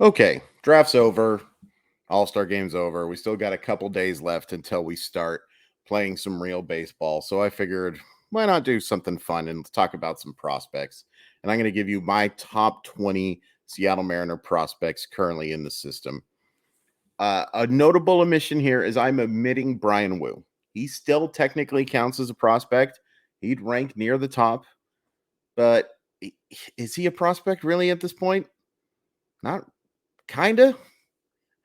Okay, draft's over. All-Star game's over. We still got a couple days left until we start playing some real baseball. So I figured, why not do something fun and talk about some prospects? And I'm going to give you my top 20 Seattle Mariner prospects currently in the system. A notable omission here is I'm omitting Brian Wu. He still technically counts as a prospect. He'd rank near the top, but is he a prospect really at this point? Not kind of.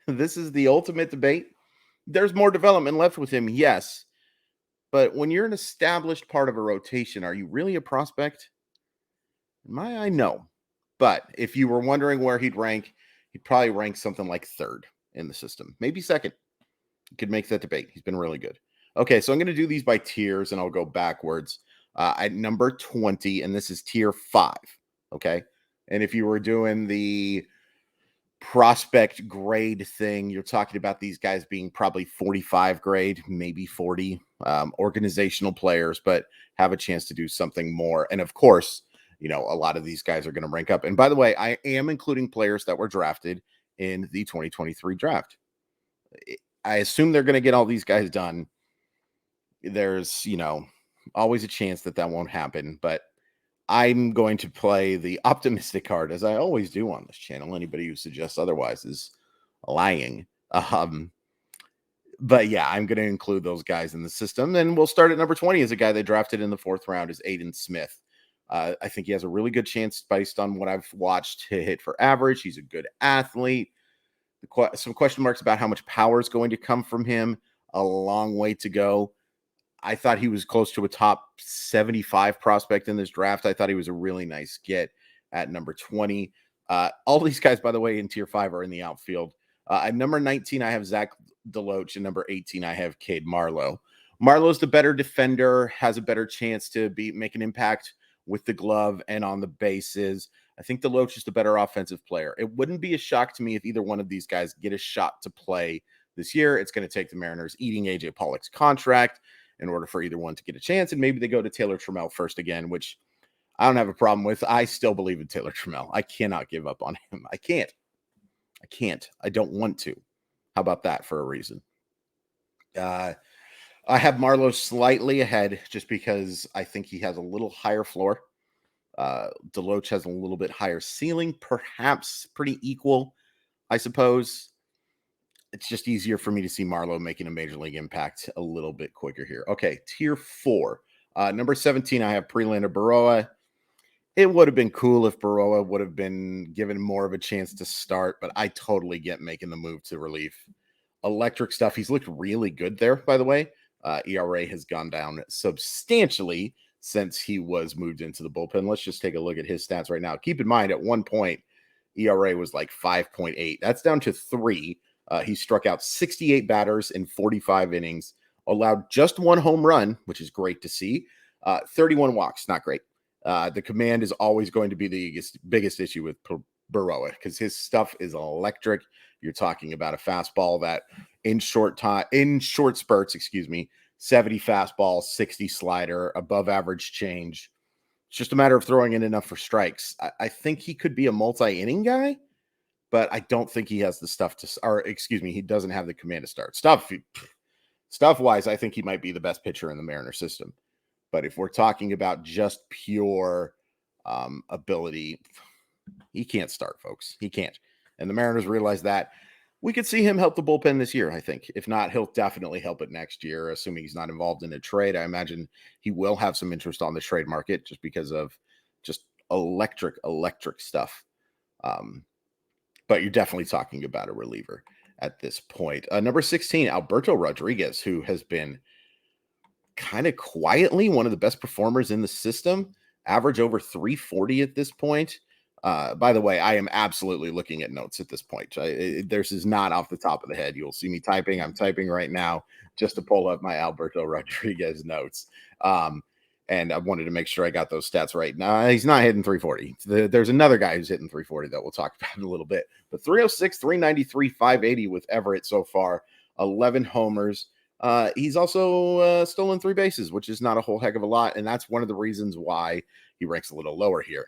This is the ultimate debate. There's more development left with him, yes. But when you're an established part of a rotation, are you really a prospect? In my eye, no. But if you were wondering where he'd rank, he'd probably rank something like third in the system, maybe second. You could make that debate. He's been really good. Okay, so I'm going to do these by tiers and I'll go backwards. At number 20, and this is tier 5. Okay. And if you were doing the prospect grade thing, you're talking about these guys being probably 45 grade, maybe 40 organizational players, but have a chance to do something more. And of course, a lot of these guys are going to rank up. And by the way, I am including players that were drafted in the 2023 draft. I assume they're going to get all these guys done. There's, always a chance that won't happen, but I'm going to play the optimistic card, as I always do on this channel. Anybody who suggests otherwise is lying. But yeah, I'm going to include those guys in the system. And we'll start at number 20 as a guy they drafted in the 4th round is Aiden Smith. I think he has a really good chance based on what I've watched to hit for average. He's a good athlete. Some question marks about how much power is going to come from him. A long way to go. I thought he was close to a top 75 prospect in this draft. I thought he was a really nice get at number 20. All these guys, by the way, in tier 5 are in the outfield. At number 19, I have Zach Deloach. And number 18, I have Cade Marlowe. Marlowe's the better defender, has a better chance to make an impact with the glove and on the bases. I think Deloach is the better offensive player. It wouldn't be a shock to me if either one of these guys get a shot to play this year. It's going to take the Mariners eating AJ Pollock's contract in order for either one to get a chance. And maybe they go to Taylor Trammell first again, which I don't have a problem with. I still believe in Taylor Trammell. I cannot give up on him. I can't. I don't want to. How about that for a reason? I have Marlowe slightly ahead just because I think he has a little higher floor. Deloach has a little bit higher ceiling, perhaps pretty equal, I suppose. It's just easier for me to see Marlowe making a major league impact a little bit quicker here. Okay, tier 4. Number 17, I have Prelander Baroa. It would have been cool if Baroa would have been given more of a chance to start, but I totally get making the move to relief. Electric stuff. He's looked really good there, by the way. ERA has gone down substantially since he was moved into the bullpen. Let's just take a look at his stats right now. Keep in mind, at one point, ERA was like 5.8. That's down to 3. He struck out 68 batters in 45 innings, allowed just 1 home run, which is great to see. 31 walks, not great. The command is always going to be the biggest issue with Baroa because his stuff is electric. You're talking about a fastball that in short spurts, 70 fastball, 60 slider, above average change. It's just a matter of throwing in enough for strikes. I think he could be a multi-inning guy, but I don't think he has the stuff he doesn't have the command to start. Stuff-wise, I think he might be the best pitcher in the Mariner system. But if we're talking about just pure ability, he can't start, folks. He can't. And the Mariners realize that. We could see him help the bullpen this year, I think. If not, he'll definitely help it next year, assuming he's not involved in a trade. I imagine he will have some interest on the trade market just because of just electric stuff. But you're definitely talking about a reliever at this point. Number 16, Alberto Rodriguez, who has been kind of quietly one of the best performers in the system, average over 340 at this point. By the way, I am absolutely looking at notes at this point. This is not off the top of the head. You'll see me typing. I'm typing right now just to pull up my Alberto Rodriguez notes. And I wanted to make sure I got those stats right. Now, he's not hitting 340. There's another guy who's hitting 340 that we'll talk about in a little bit. But 306, 393, 580 with Everett so far, 11 homers. He's also stolen 3 bases, which is not a whole heck of a lot. And that's one of the reasons why he ranks a little lower here.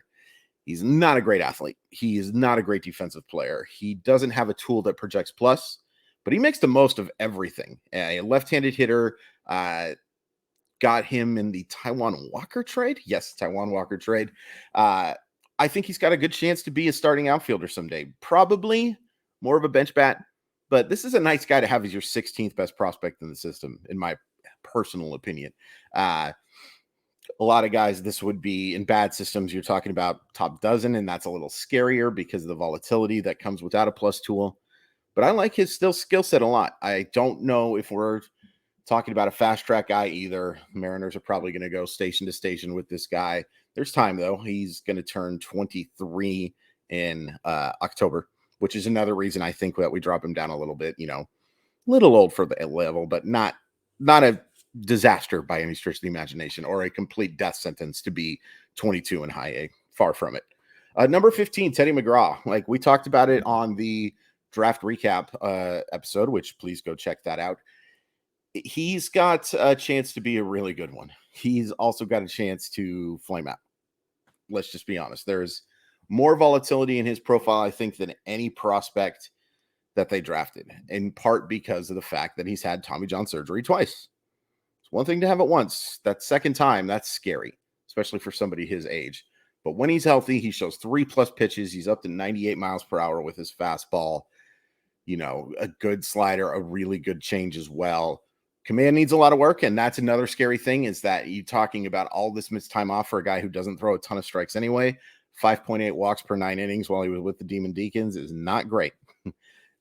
He's not a great athlete. He is not a great defensive player. He doesn't have a tool that projects plus, but he makes the most of everything. A left-handed hitter, got him in the Taiwan Walker trade. Yes, Taiwan Walker trade. I think he's got a good chance to be a starting outfielder someday. Probably more of a bench bat, but this is a nice guy to have as your 16th best prospect in the system, in my personal opinion. A lot of guys, this would be in bad systems. You're talking about top dozen, and that's a little scarier because of the volatility that comes without a plus tool. But I like his skill set a lot. I don't know if we're talking about a fast track guy either. Mariners are probably going to go station to station with this guy. There's time though. He's going to turn 23 in October, which is another reason I think that we drop him down a little bit. A little old for the level, but not a disaster by any stretch of the imagination or a complete death sentence to be 22 in high A. Far from it. Number 15, Teddy McGraw. Like we talked about it on the draft recap episode, which please go check that out. He's got a chance to be a really good one. He's also got a chance to flame out. Let's just be honest. There's more volatility in his profile, I think, than any prospect that they drafted, in part because of the fact that he's had Tommy John surgery twice. It's one thing to have it once. That second time, that's scary, especially for somebody his age. But when he's healthy, he shows 3+ pitches. He's up to 98 miles per hour with his fastball. A good slider, a really good change as well. Command needs a lot of work, and that's another scary thing is that you talking about all this missed time off for a guy who doesn't throw a ton of strikes anyway. 5.8 walks per 9 innings while he was with the Demon Deacons is not great.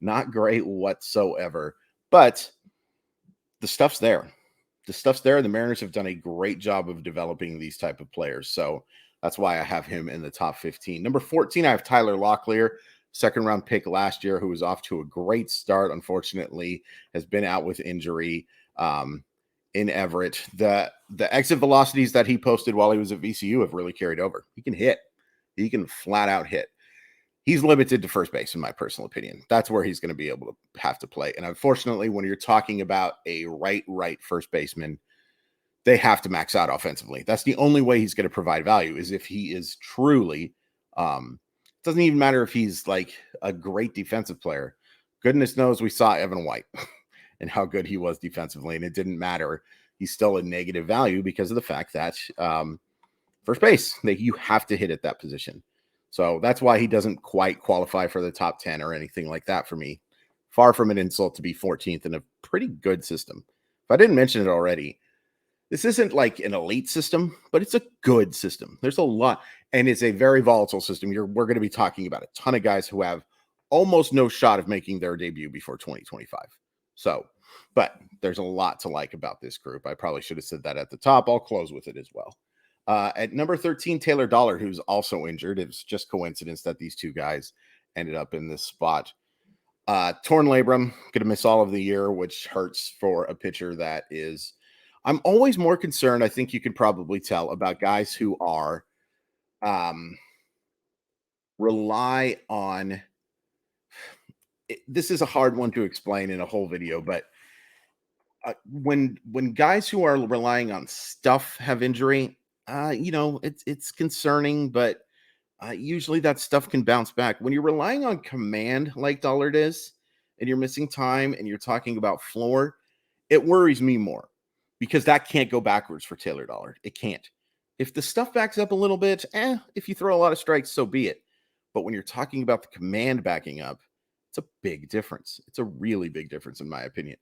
Not great whatsoever. But the stuff's there. The Mariners have done a great job of developing these type of players. So that's why I have him in the top 15. Number 14, I have Tyler Locklear, second-round pick last year, who was off to a great start. Unfortunately, has been out with injury. In Everett, the exit velocities that he posted while he was at VCU have really carried over. He can hit. He can flat out hit. He's limited to first base, in my personal opinion. That's where he's going to be able to have to play. And unfortunately, when you're talking about a right first baseman, they have to max out offensively. That's the only way he's going to provide value is if he is truly, doesn't even matter if he's like a great defensive player. Goodness knows we saw Evan White and how good he was defensively, and it didn't matter. He's still a negative value because of the fact that first base, that you have to hit at that position. So that's why he doesn't quite qualify for the top 10 or anything like that for me. Far from an insult to be 14th in a pretty good system. If I didn't mention it already, this isn't like an elite system, but it's a good system. There's a lot, and it's a very volatile system. We're going to be talking about a ton of guys who have almost no shot of making their debut before 2025. So, but there's a lot to like about this group. I probably should have said that at the top. I'll close with it as well. At number 13, Taylor Dollard, who's also injured. It was just coincidence that these two guys ended up in this spot. Torn labrum, going to miss all of the year, which hurts for a pitcher that is. I'm always more concerned, I think you can probably tell, about guys who are rely on. This is a hard one to explain in a whole video, but when guys who are relying on stuff have injury, it's concerning, but usually that stuff can bounce back. When you're relying on command like Dollard is, and you're missing time, and you're talking about floor, it worries me more because that can't go backwards for Taylor Dollard. It can't. If the stuff backs up a little bit, if you throw a lot of strikes, so be it. But when you're talking about the command backing up, it's a big difference. It's a really big difference, in my opinion.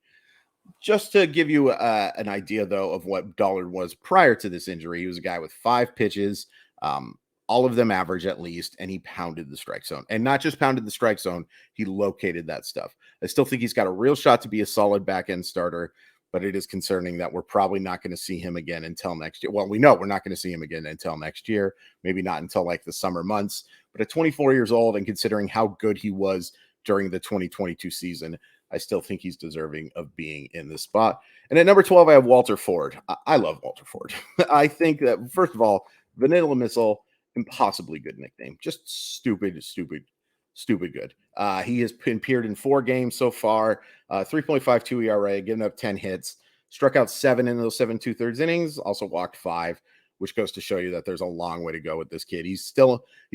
Just to give you an idea, though, of what Dollard was prior to this injury, he was a guy with 5 pitches, all of them average at least, and he pounded the strike zone. And not just pounded the strike zone, he located that stuff. I still think he's got a real shot to be a solid back-end starter, but it is concerning that we're probably not going to see him again until next year. Well, we know we're not going to see him again until next year, maybe not until like the summer months. But at 24 years old, and considering how good he was during the 2022 season, I still think he's deserving of being in this spot. And at number 12, I have Walter Ford. I love Walter Ford. I think that, first of all, Vanilla Missile, impossibly good nickname. Just stupid good. He has appeared in 4 games so far, 3.52 ERA, given up 10 hits, struck out 7 in those 7 2/3 innings, also walked 5. which goes to show you that there's a long way to go with this kid. He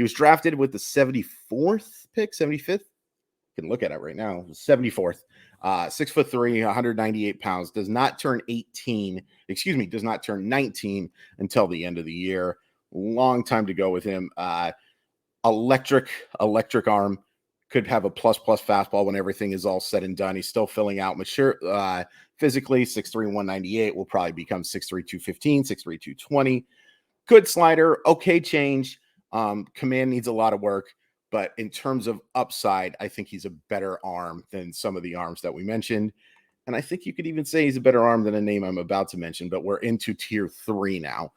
was drafted with the 74th pick, 75th. You can look at it right now. 74th. 6'3", 198 pounds, does not turn 19 until the end of the year. Long time to go with him. Electric arm. Could have a plus fastball when everything is all said and done. He's still filling out mature physically. 6'3", 198 will probably become 6'3", 215, 6'3", 220. Good slider, okay change. Command needs a lot of work, but in terms of upside, I think he's a better arm than some of the arms that we mentioned. And I think you could even say he's a better arm than a name I'm about to mention, but we're into tier 3 now.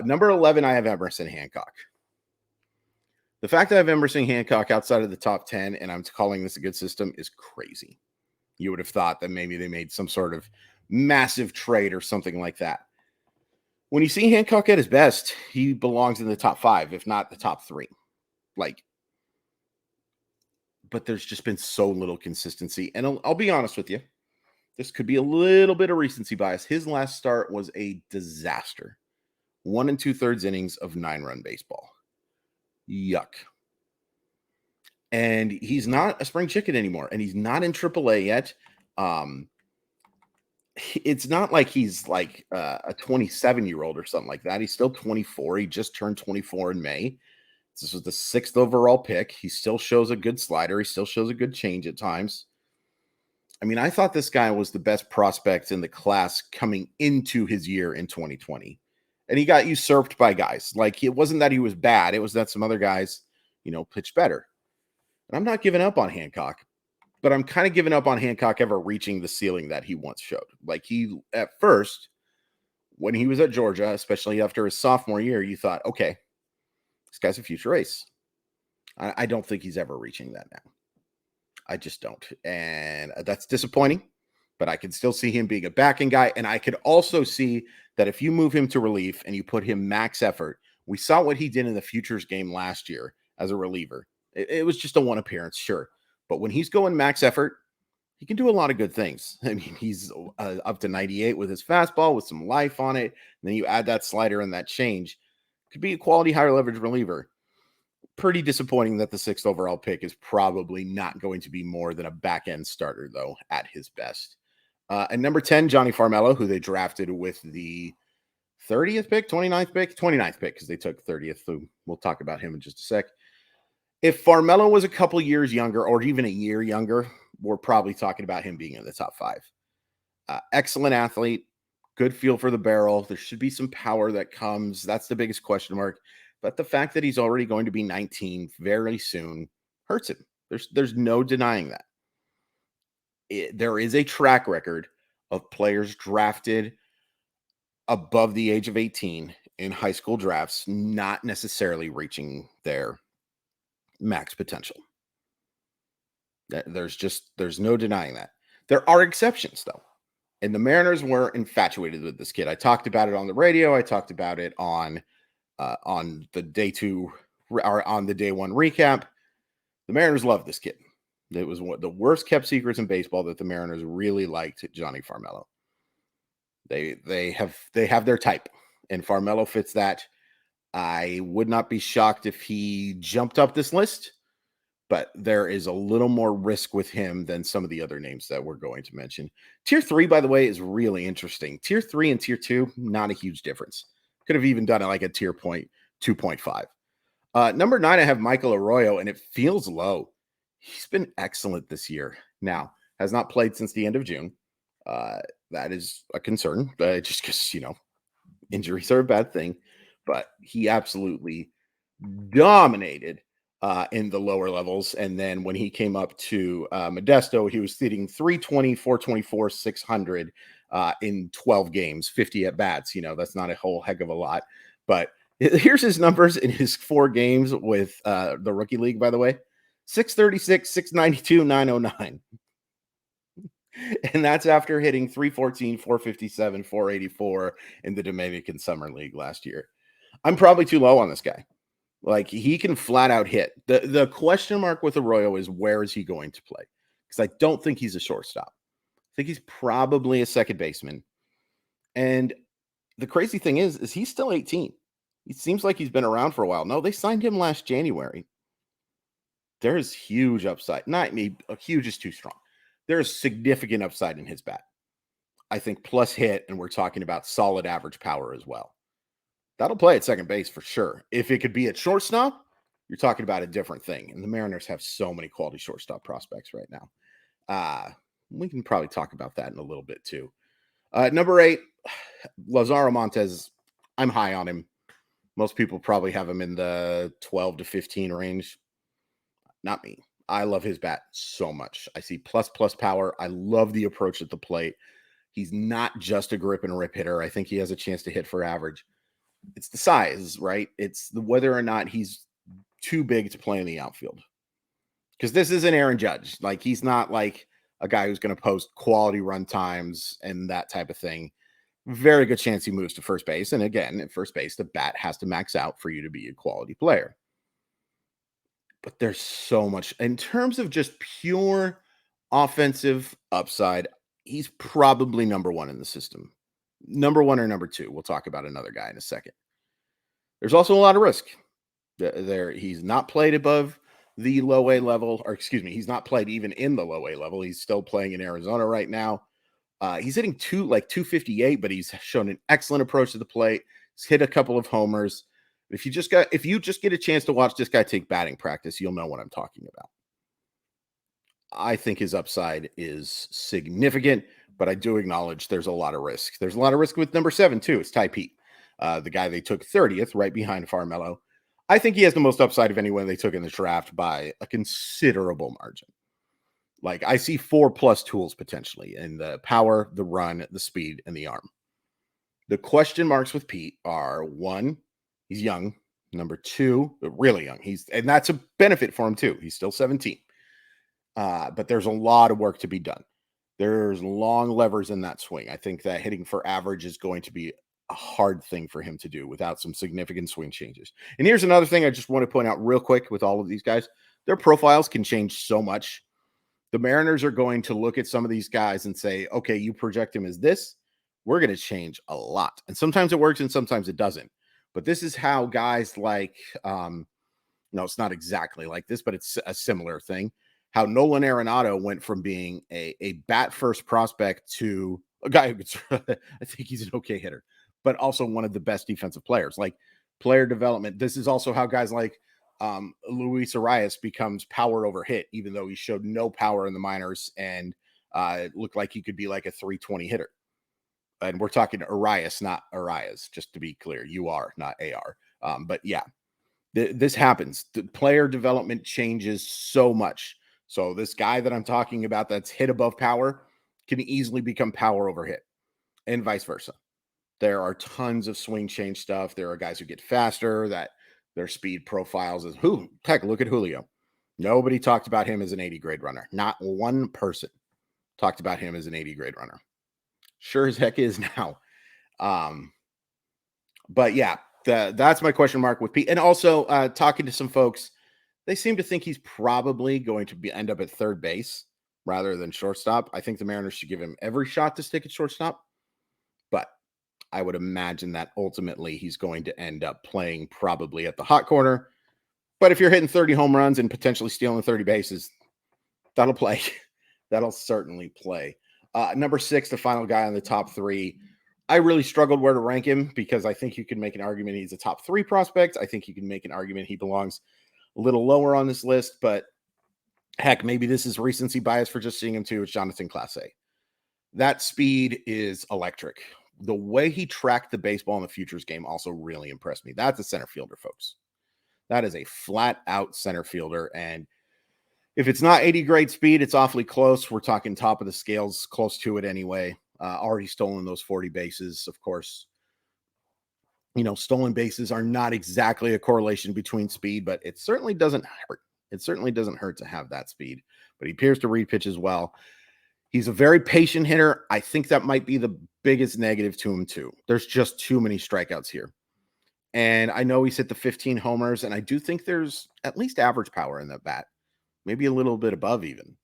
Number 11, I have Emerson Hancock. The fact that I have Emerson Hancock outside of the top 10 and I'm calling this a good system is crazy. You would have thought that maybe they made some sort of massive trade or something like that. When you see Hancock at his best, he belongs in the top 5, if not the top 3. But there's just been so little consistency. And I'll be honest with you. This could be a little bit of recency bias. His last start was a disaster. 1 2/3 innings of 9-run baseball. Yuck. And he's not a spring chicken anymore, and he's not in AAA yet. It's not like he's like a 27-year-old or something like that. He's still 24. He just turned 24 in May. This was the 6th overall pick. He still shows a good slider. He still shows a good change at times. I mean, I thought this guy was the best prospect in the class coming into his year in 2020. And he got usurped by guys. Like, it wasn't that he was bad. It was that some other guys, pitched better. And I'm not giving up on Hancock, but I'm kind of giving up on Hancock ever reaching the ceiling that he once showed. Like, at first, when he was at Georgia, especially after his sophomore year, you thought, okay, this guy's a future ace. I don't think he's ever reaching that now. I just don't. And that's disappointing, but I can still see him being a backing guy. And I could also see that if you move him to relief and you put him max effort, we saw what he did in the Futures game last year as a reliever. It was just a one appearance, sure. But when he's going max effort, he can do a lot of good things. I mean, he's up to 98 with his fastball with some life on it. And then you add that slider and that change. Could be a quality higher leverage reliever. Pretty disappointing that the 6th overall pick is probably not going to be more than a back end starter, though, at his best. And number 10, Johnny Farmelo, who they drafted with the 30th pick, 29th pick, because they took 30th. So we'll talk about him in just a sec. If Farmelo was a couple years younger or even a year younger, we're probably talking about him being in the top 5. Excellent athlete, good feel for the barrel. There should be some power that comes. That's the biggest question mark. But the fact that he's already going to be 19 very soon hurts him. There's no denying that. There is a track record of players drafted above the age of 18 in high school drafts not necessarily reaching their max potential. There's no denying that. There are exceptions, though. And the Mariners were infatuated with this kid. I talked about it on the radio. I talked about it on the day 2 or on the day 1 recap. The Mariners loved this kid. It was one of the worst kept secrets in baseball that the Mariners really liked Johnny Farmelo. They have their type, and Farmelo fits that. I would not be shocked if he jumped up this list, but there is a little more risk with him than some of the other names that we're going to mention. Tier 3, by the way, is really interesting. Tier 3 and Tier 2, not a huge difference. Could have even done it like a tier 2.5. Number 9, I have Michael Arroyo, and it feels low. He's been excellent this year. Now, has not played since the end of June. That is a concern, just because, injuries are a bad thing. But he absolutely dominated in the lower levels. And then when he came up to Modesto, he was hitting 320, 424, 600 in 12 games, 50 at bats. That's not a whole heck of a lot. But here's his numbers in his 4 games with the rookie league, by the way. 636, 692, 909. And that's after hitting 314, 457, 484 in the Dominican Summer League last year. I'm probably too low on this guy. Like, he can flat out hit. The question mark with Arroyo is, where is he going to play? Because I don't think he's a shortstop. I think he's probably a second baseman. And the crazy thing is he's still 18. He seems like he's been around for a while. No, they signed him last January. There's huge upside. Not me, huge is too strong. There's significant upside in his bat. I think plus hit, and we're talking about solid average power as well. That'll play at second base for sure. If it could be at shortstop, you're talking about a different thing. And the Mariners have so many quality shortstop prospects right now. We can probably talk about that in a little bit too. Number 8, Lazaro Montes. I'm high on him. Most people probably have him in the 12 to 15 range. Not me. I love his bat so much. I see plus power. I love the approach at the plate. He's not just a grip and rip hitter. I think he has a chance to hit for average. It's the size, right? It's the whether or not he's too big to play in the outfield. Because this isn't Aaron Judge. Like, he's not like a guy who's going to post quality run times and that type of thing. Very good chance he moves to first base. And again, at first base, the bat has to max out for you to be a quality player. But there's so much in terms of just pure offensive upside. He's probably number 1 in the system. Number 1 or number 2. We'll talk about another guy in a second. There's also a lot of risk. He's not played above the low A level, or excuse me, he's not played even in the low A level. He's still playing in Arizona right now. He's hitting 258, but he's shown an excellent approach to the plate. He's hit a couple of homers. If you just get a chance to watch this guy take batting practice, you'll know what I'm talking about. I think his upside is significant, but I do acknowledge there's a lot of risk. There's a lot of risk with number 7 too. It's Ty Pete, the guy they took 30th, right behind Farmello. I think he has the most upside of anyone they took in the draft by a considerable margin. Like, I see 4+ tools potentially in the power, the run, the speed, and the arm. The question marks with Pete are: 1, he's young. Number 2, really young. And that's a benefit for him too. He's still 17. But there's a lot of work to be done. There's long levers in that swing. I think that hitting for average is going to be a hard thing for him to do without some significant swing changes. And here's another thing I just want to point out real quick with all of these guys. Their profiles can change so much. The Mariners are going to look at some of these guys and say, okay, you project him as this. We're going to change a lot. And sometimes it works and sometimes it doesn't. But this is how guys like, no, it's not exactly like this, but it's a similar thing. How Nolan Arenado went from being a bat first prospect to a guy who could, I think he's an okay hitter, but also one of the best defensive players. Like, player development. This is also how guys like Luis Arias becomes power over hit, even though he showed no power in the minors and it looked like he could be like a 320 hitter. And we're talking Arias, not Arias, just to be clear. You are, not AR. But yeah, this happens. The player development changes so much. So this guy that I'm talking about that's hit above power can easily become power over hit, and vice versa. There are tons of swing change stuff. There are guys who get faster, that their speed profiles is heck, look at Julio. Nobody talked about him as an 80 grade runner. Not one person talked about him as an 80 grade runner. Sure as heck is now. But yeah, that's my question mark with Pete. And also talking to some folks, they seem to think he's probably going to end up at third base rather than shortstop. I think the Mariners should give him every shot to stick at shortstop, but I would imagine that ultimately he's going to end up playing probably at the hot corner. But if you're hitting 30 home runs and potentially stealing 30 bases, that'll play. That'll certainly play. Number 6, the final guy on the top 3. I really struggled where to rank him because I think you can make an argument he's a top 3 prospect. I think you can make an argument he belongs a little lower on this list, but heck, maybe this is recency bias for just seeing him too. It's Jonathan Clase. That speed is electric. The way he tracked the baseball in the futures game also really impressed me. That's a center fielder, folks. That is a flat out center fielder. And if it's not 80 grade speed, it's awfully close. We're talking top of the scales, close to it anyway. Already stolen those 40 bases, of course. You know, stolen bases are not exactly a correlation between speed, but it certainly doesn't hurt. It certainly doesn't hurt to have that speed, but he appears to read pitches well. He's a very patient hitter. I think that might be the biggest negative to him too. There's just too many strikeouts here. And I know he's hit the 15 homers, and I do think there's at least average power in that bat, maybe a little bit above even.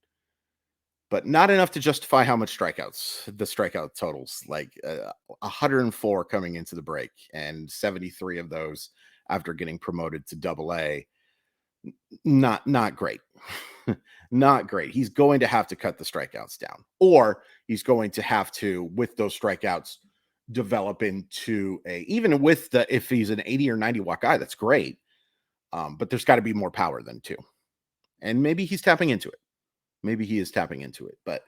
but not enough to justify how much the strikeout totals, like 104 coming into the break and 73 of those after getting promoted to Double A. Not great. Not great. He's going to have to cut the strikeouts down, or he's going to have to, with those strikeouts, develop into even with if he's an 80 or 90 watt guy, that's great. But there's got to be more power than two. And maybe he's tapping into it. Maybe he is tapping into it, but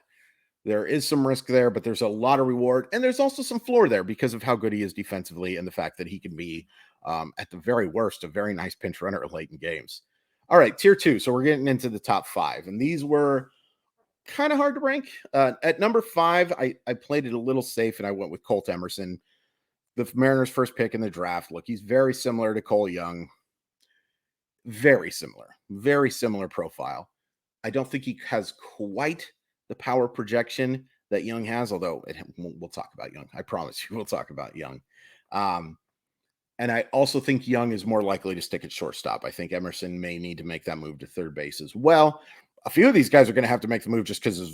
there is some risk there, but there's a lot of reward. And there's also some floor there because of how good he is defensively and the fact that he can be, at the very worst, a very nice pinch runner late in games. All right, tier 2. So we're getting into the top 5. And these were kind of hard to rank. At number 5, I played it a little safe and I went with Colt Emerson, the Mariners' first pick in the draft. Look, he's very similar to Cole Young. Very similar profile. I don't think he has quite the power projection that Young has, although we'll talk about Young. I promise you, we'll talk about Young. And I also think Young is more likely to stick at shortstop. I think Emerson may need to make that move to third base as well. A few of these guys are going to have to make the move just because of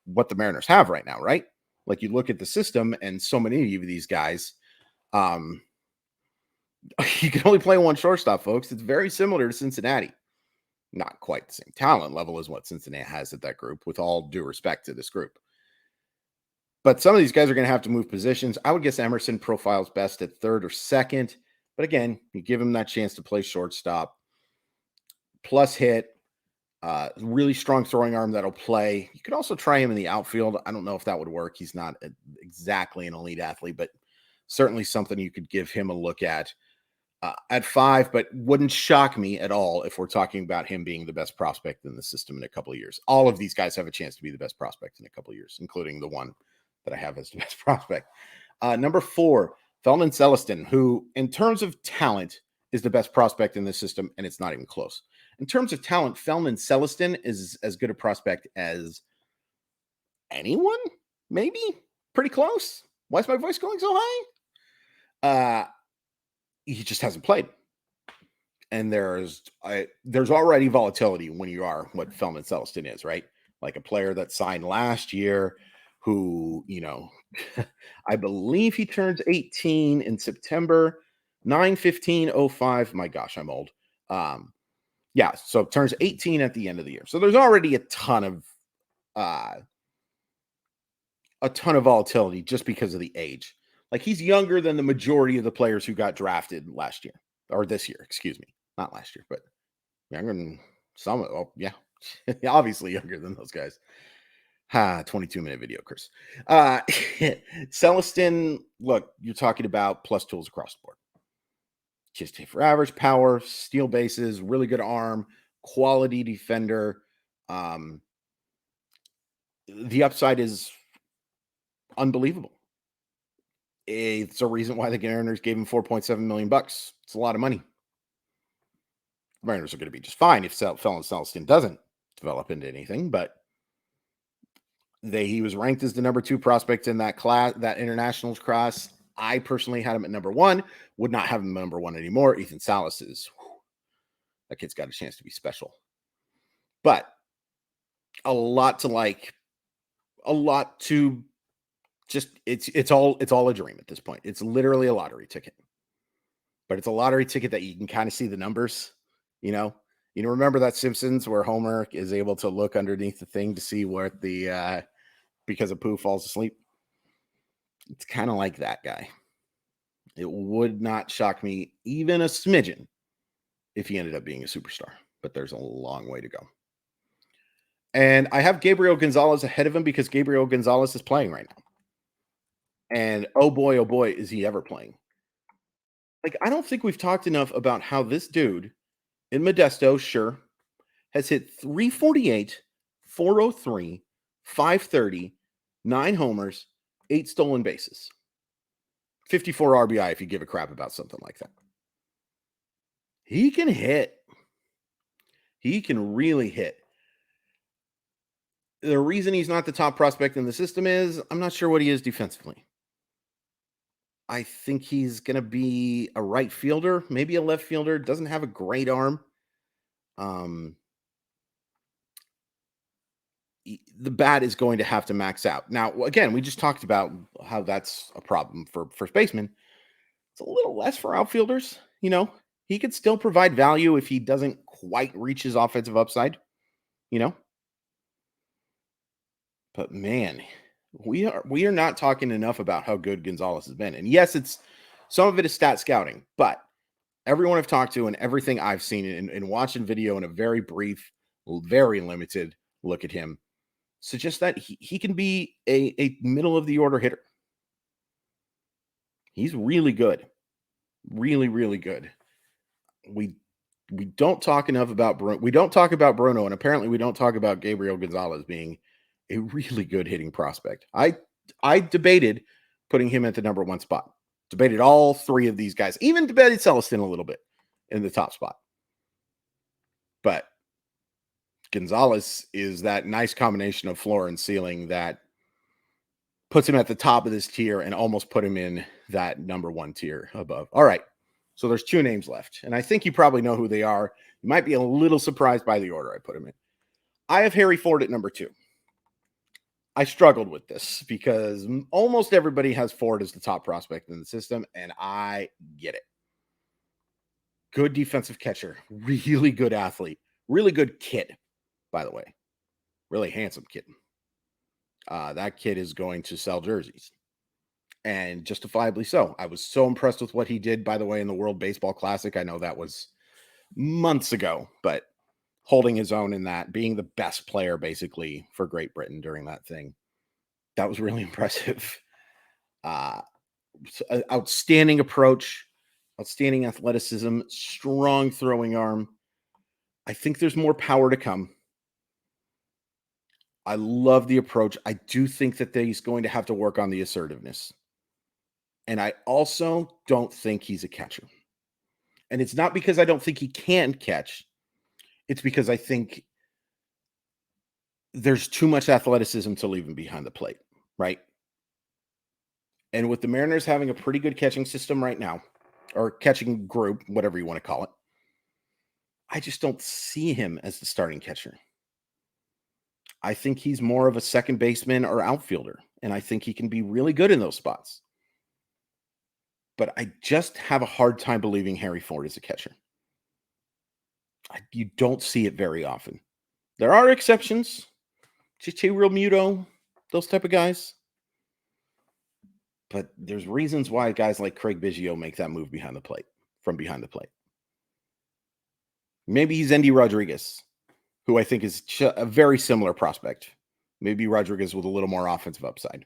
what the Mariners have right now, right? Like, you look at the system and so many of these guys, you can only play one shortstop, folks. It's very similar to Cincinnati. Not quite the same talent level as what Cincinnati has at that group, with all due respect to this group. But some of these guys are going to have to move positions. I would guess Emerson profiles best at third or second. But again, you give him that chance to play shortstop. Plus hit. Really strong throwing arm that'll play. You could also try him in the outfield. I don't know if that would work. He's not exactly an elite athlete, but certainly something you could give him a look at 5, but wouldn't shock me at all if we're talking about him being the best prospect in the system in a couple of years. All of these guys have a chance to be the best prospect in a couple of years, including the one that I have as the best prospect. Number 4, Feldman Celestin, who in terms of talent is the best prospect in the system, and it's not even close. In terms of talent, Feldman Celestin is as good a prospect as anyone, maybe. Pretty close. Why is my voice going so high? He just hasn't played. And there's already volatility when you are what Feldman Celestin is, right? Like a player that signed last year who, I believe he turns 18 in September, 9/15/05. My gosh, I'm old. Yeah, so turns 18 at the end of the year. So there's already a ton of volatility just because of the age. Like, he's younger than the majority of the players who got drafted last year, or this year, excuse me. Not last year, but younger than some. Oh, yeah. Obviously younger than those guys. 22-minute video, Chris. Celestin, look, you're talking about plus tools across the board. Just hit for average, power, steal bases, really good arm, quality defender. The upside is unbelievable. It's a reason why the Mariners gave him $4.7 million. It's a lot of money. The Mariners are going to be just fine if Feldman Celestin doesn't develop into anything, but he was ranked as the number 2 prospect in that class, that internationals class. I personally had him at number 1. Would not have him number 1 anymore. Ethan Salas is, that kid's got a chance to be special. But a lot to just, it's all a dream at this point. It's literally a lottery ticket. But it's a lottery ticket that you can kind of see the numbers, remember that Simpsons where Homer is able to look underneath the thing to see where because a Pooh falls asleep. It's kind of like that guy. It would not shock me even a smidgen if he ended up being a superstar, but there's a long way to go. And I have Gabriel Gonzalez ahead of him because Gabriel Gonzalez is playing right now. And oh boy, is he ever playing. Like, I don't think we've talked enough about how this dude in Modesto, sure, has hit 348, 403, 530, 9 homers, 8 stolen bases. 54 RBI if you give a crap about something like that. He can hit. He can really hit. The reason he's not the top prospect in the system is I'm not sure what he is defensively. I think he's going to be a right fielder, maybe a left fielder. Doesn't have a great arm. the bat is going to have to max out. Now, again, we just talked about how that's a problem for first baseman. It's a little less for outfielders. He could still provide value if he doesn't quite reach his offensive upside, you know. But man, we are not talking enough about how good Gonzalez has been. And yes, it's some of it is stat scouting, but everyone I've talked to and everything I've seen in watching video in a very brief, very limited look at him suggests that he can be a middle of the order hitter. He's really good. Really, really good. We don't talk enough about Bruno. We don't talk about Bruno, and apparently we don't talk about Gabriel Gonzalez being a really good hitting prospect. I debated putting him at the number one spot. Debated all three of these guys, even debated Celestin a little bit in the top spot. But Gonzalez is that nice combination of floor and ceiling that puts him at the top of this tier and almost put him in that number one tier above. All right. So there's two names left, and I think you probably know who they are. You might be a little surprised by the order I put him in. I have Harry Ford at number 2. I struggled with this because almost everybody has Ford as the top prospect in the system, and I get it. Good defensive catcher, really good athlete, really good kid, by the way. Really handsome kid. That kid is going to sell jerseys. And justifiably so. I was so impressed with what he did, by the way, in the World Baseball Classic. I know that was months ago, but holding his own in that, being the best player basically for Great Britain during that thing, that was really impressive. Outstanding approach, outstanding athleticism, strong throwing arm. I think there's more power to come. I love the approach. I do think that he's going to have to work on the assertiveness. And I also don't think he's a catcher. And it's not because I don't think he can catch. It's because I think there's too much athleticism to leave him behind the plate, right? And with the Mariners having a pretty good catching system right now, or catching group, whatever you want to call it, I just don't see him as the starting catcher. I think he's more of a second baseman or outfielder, and I think he can be really good in those spots. But I just have a hard time believing Harry Ford is a catcher. You don't see it very often. There are exceptions. Chichi Real Muto, those type of guys. But there's reasons why guys like Craig Biggio make that move behind the plate, from behind the plate. Maybe he's Endy Rodriguez, who I think is a very similar prospect. Maybe Rodriguez with a little more offensive upside.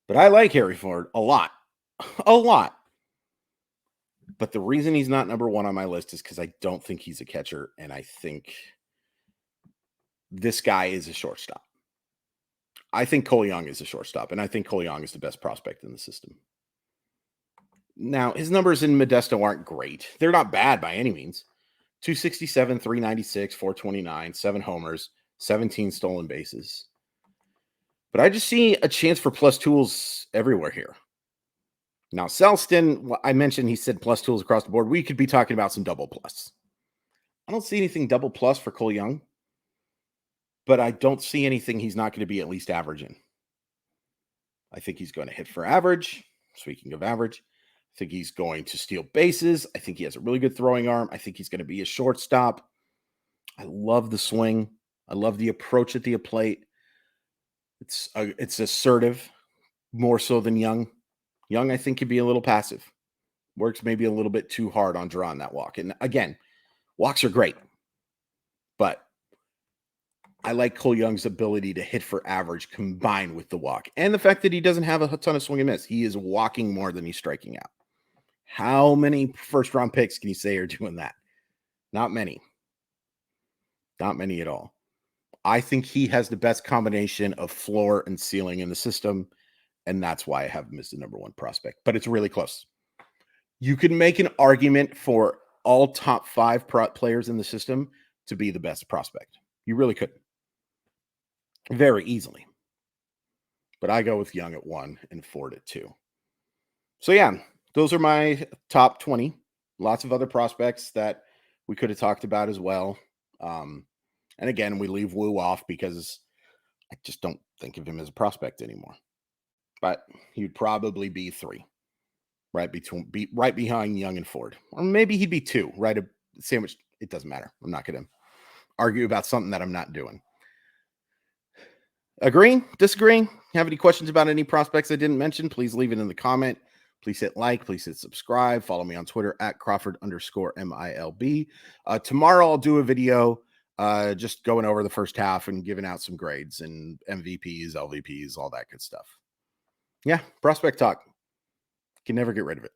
But I like Harry Ford a lot. A lot. But the reason he's not number 1 on my list is because I don't think he's a catcher, and I think this guy is a shortstop. I think Cole Young is a shortstop, and I think Cole Young is the best prospect in the system. Now, his numbers in Modesto aren't great. They're not bad by any means. 267, 396, 429, 7 homers, 17 stolen bases. But I just see a chance for plus tools everywhere here. Now, Celestin, I mentioned he said plus tools across the board. We could be talking about some double plus. I don't see anything double plus for Cole Young, but I don't see anything he's not going to be at least average in. I think he's going to hit for average. Speaking of average, I think he's going to steal bases. I think he has a really good throwing arm. I think he's going to be a shortstop. I love the swing. I love the approach at the plate. It's assertive, more so than Young. Young, I think, can be a little passive. Works maybe a little bit too hard on drawing that walk. And again, walks are great. But I like Cole Young's ability to hit for average combined with the walk. And the fact that he doesn't have a ton of swing and miss. He is walking more than he's striking out. How many first-round picks can you say are doing that? Not many. Not many at all. I think he has the best combination of floor and ceiling in the system. And that's why I have him as the number 1 prospect. But it's really close. You can make an argument for all top 5 players in the system to be the best prospect. You really could. Very easily. But I go with Young at 1 and Ford at 2. So yeah, those are my top 20. Lots of other prospects that we could have talked about as well. And And again, we leave Wu off because I just don't think of him as a prospect anymore. But he'd probably be 3, right behind Young and Ford, or maybe he'd be 2, right? A sandwich. It doesn't matter. I'm not going to argue about something that I'm not doing. Agreeing? Disagreeing? Have any questions about any prospects I didn't mention? Please leave it in the comment. Please hit like. Please hit subscribe. Follow me on Twitter at Crawford_MILB. Tomorrow I'll do a video just going over the first half and giving out some grades and MVPs, LVPs, all that good stuff. Yeah, prospect talk. Can never get rid of it.